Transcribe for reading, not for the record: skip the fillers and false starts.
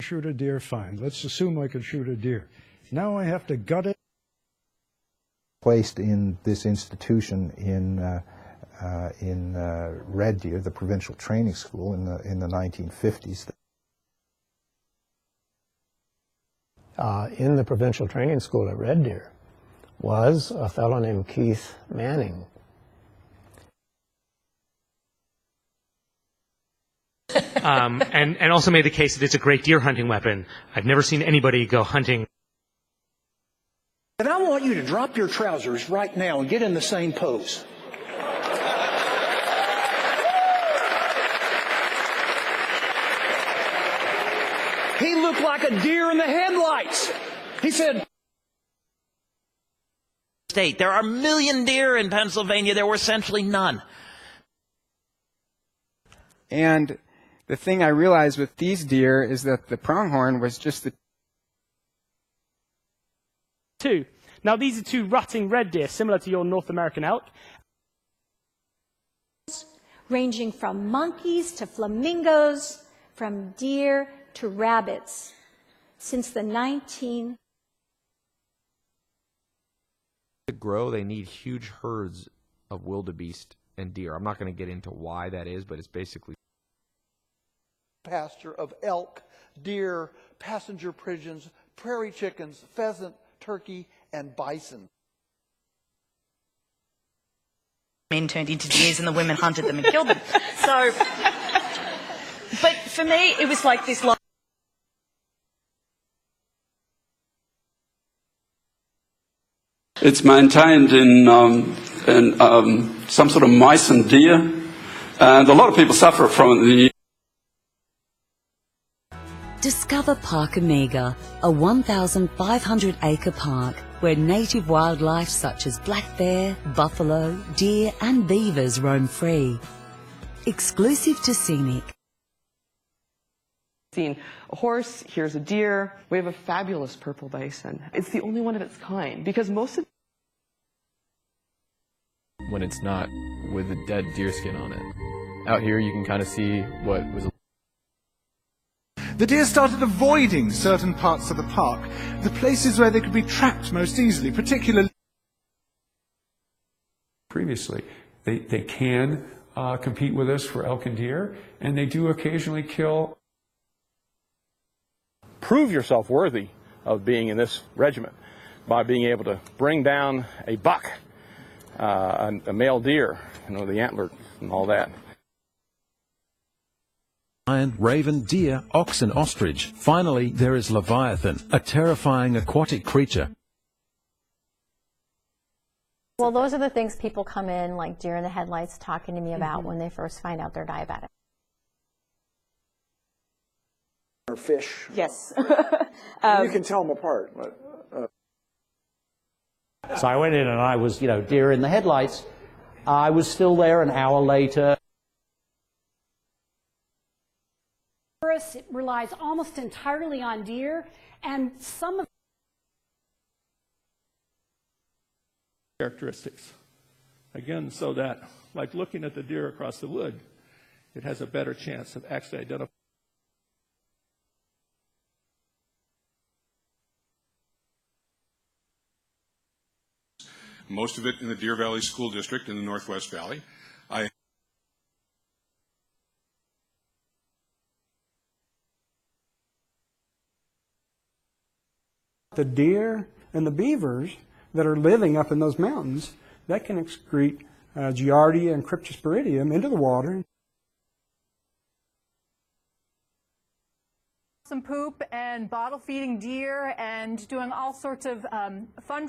Shoot a deer, fine. Let's assume I could shoot a deer. Now I have to gut it. Placed in this institution in Red Deer, the provincial training school, in the 1950s. In the provincial training school at Red Deer was a fellow named Keith Manning. And also made the case that it's a great deer hunting weapon. I've never seen anybody go hunting. And I want you to drop your trousers right now and get in the same pose. He looked like a deer in the headlights. He said, "State, there are a million deer in Pennsylvania. There were essentially none." And the thing I realized with these deer is that the pronghorn was just the two. Now these are two rutting red deer, similar to your North American elk. Ranging from monkeys to flamingos, from deer to rabbits. Since the To grow, they need huge herds of wildebeest and deer. I'm not going to get into why that is, but it's basically pasture of elk, deer, passenger pigeons, prairie chickens, pheasant, turkey, and bison. Men turned into deers and the women hunted them and killed them. So, but for me, it was like this. It's maintained in some sort of mice and deer, and a lot of people suffer from it. Discover Park Omega, a 1,500-acre park where native wildlife such as black bear, buffalo, deer and beavers roam free. Exclusive to Scenic. Seen a horse, here's a deer. We have a fabulous purple bison. It's the only one of its kind because most of when it's not with a dead deer skin on it. Out here you can kind of see what was. The deer started avoiding certain parts of the park, the places where they could be trapped most easily, particularly. Previously, they can compete with us for elk and deer, and they do occasionally kill. Prove yourself worthy of being in this regiment by being able to bring down a buck, a male deer, the antler and all that. Lion, raven, deer, ox and ostrich. Finally, there is Leviathan, a terrifying aquatic creature. Well, those are the things people come in, like deer in the headlights, talking to me about when they first find out they're diabetic. or fish. Yes. You can tell them apart. But, So I went in and I was, deer in the headlights. I was still there an hour later. It relies almost entirely on deer, and some of characteristics. Again, so that, like looking at the deer across the wood, it has a better chance of actually identifying. Most of it in the Deer Valley School District in the Northwest Valley. The deer and the beavers that are living up in those mountains, that can excrete Giardia and Cryptosporidium into the water. Some poop and bottle feeding deer and doing all sorts of fundraising.